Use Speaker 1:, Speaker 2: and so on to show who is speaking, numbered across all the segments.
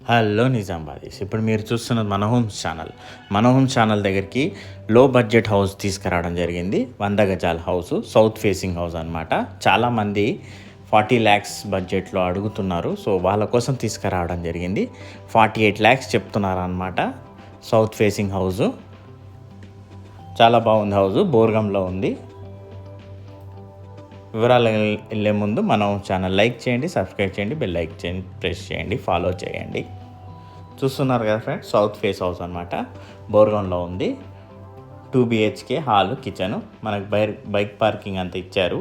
Speaker 1: Hello నిజామాబాదీస్. ఇప్పుడు మీరు చూస్తున్నది మన హోమ్స్ ఛానల్. మన హోమ్స్ ఛానల్ దగ్గరికి లో బడ్జెట్ హౌస్ తీసుకురావడం జరిగింది. 100 గజాల హౌస్, సౌత్ ఫేసింగ్ హౌస్ అనమాట. చాలామంది 40 lakhs బడ్జెట్లో అడుగుతున్నారు. సో వాళ్ళ కోసం తీసుకురావడం జరిగింది. 48 lakhs చెప్తున్నారు అనమాట. సౌత్ ఫేసింగ్ హౌస్ చాలా బాగుంది. హౌస్ బోర్గంలో ఉంది. వివరాలు వెళ్ళే ముందు మనం ఛానల్ లైక్ చేయండి, సబ్స్క్రైబ్ చేయండి, బెల్ లైక్ చేయండి, ప్రెస్ చేయండి, ఫాలో చేయండి. చూస్తున్నారు కదా ఫ్రెండ్స్, సౌత్ ఫేస్ హౌస్ అనమాట. బోర్గంలో ఉంది. 2 BHK హాల్, కిచెను. మనకు బైక్ పార్కింగ్ అంతా ఇచ్చారు.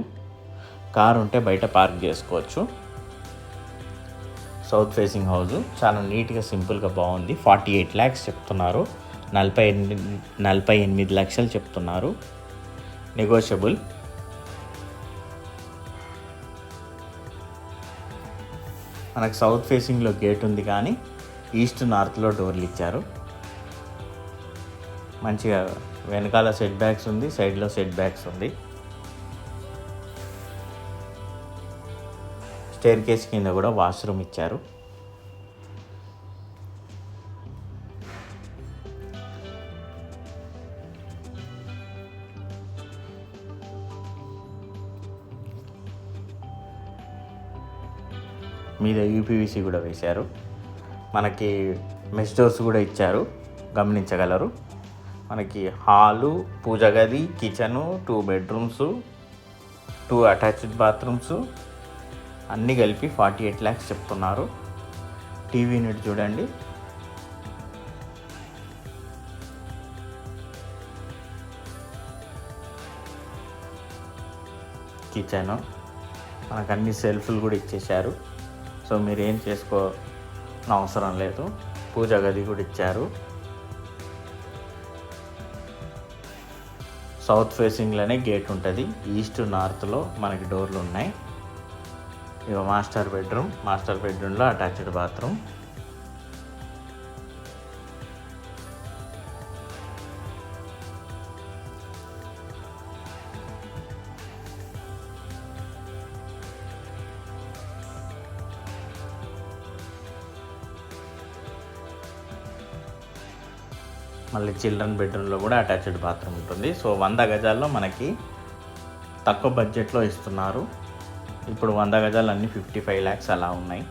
Speaker 1: కారు ఉంటే బయట పార్క్ చేసుకోవచ్చు. సౌత్ ఫేసింగ్ హౌస్ చాలా నీట్గా, సింపుల్గా బాగుంది. 48 lakhs చెప్తున్నారు. 48 లక్షలు చెప్తున్నారు. నెగోషియబుల్. మనకు సౌత్ ఫేసింగ్లో గేట్ ఉంది, కానీ ఈస్ట్ నార్త్లో డోర్లు ఇచ్చారు. మంచిగా వెనకాల సెట్ బ్యాక్స్ ఉంది, సైడ్లో సెట్ బ్యాక్స్ ఉంది. స్టేర్ కేస్ కింద కూడా వాష్రూమ్ ఇచ్చారు. మీద యూపీవీసీ కూడా వేశారు. మనకి మెష్ డోర్స్ కూడా ఇచ్చారు, గమనించగలరు. మనకి హాలు, పూజ గది, కిచెను, 2 bedrooms, 2 అటాచ్డ్ బాత్రూమ్స్ అన్నీ కలిపి 48 lakhs చెప్తున్నారు. టీవీ యూనిట్ చూడండి. కిచెను మనకు అన్ని సెల్ఫ్లు కూడా ఇచ్చేశారు. సో మీరు ఏం చేసుకోని అవసరం లేదు. పూజ గది కూడా ఇచ్చారు. సౌత్ ఫేసింగ్లోనే గేట్ ఉంటుంది. ఈస్ట్ నార్త్లో మనకి డోర్లు ఉన్నాయి. ఇక మాస్టర్ బెడ్రూమ్లో అటాచ్డ్ బాత్రూమ్. మళ్ళీ చిల్డ్రన్ బెడ్రూమ్లో కూడా అటాచ్డ్ బాత్రూమ్ ఉంటుంది. సో 100 గజాల్లో మనకి తక్కువ బడ్జెట్లో ఇస్తున్నారు. ఇప్పుడు 100 గజాలు అన్నీ 55 lakhs అలా ఉన్నాయి.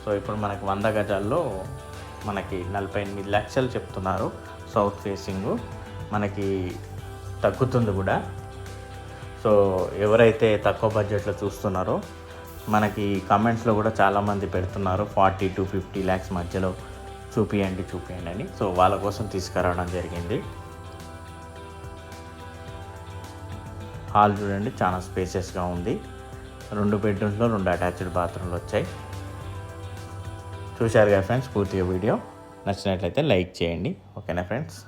Speaker 1: సో ఇప్పుడు మనకి 100 గజాల్లో మనకి 48 లక్షలు చెప్తున్నారు. సౌత్ ఫేసింగ్ మనకి తగ్గుతుంది కూడా. సో ఎవరైతే తక్కువ బడ్జెట్లో చూస్తున్నారో మనకి కామెంట్స్లో కూడా చాలామంది పెడుతున్నారు 40 to 50 lakhs మధ్యలో చూపియండి అని. సో వాళ్ళ కోసం తీసుకురావడం జరిగింది. హాల్ చూడండి, చాలా స్పేసెస్గా ఉంది. 2 bedrooms, 2 అటాచ్డ్ బాత్రూమ్లు వచ్చాయి. చూశారు కదా ఫ్రెండ్స్ పూర్తిగా వీడియో. నచ్చినట్లయితే లైక్ చేయండి. ఓకేనా ఫ్రెండ్స్.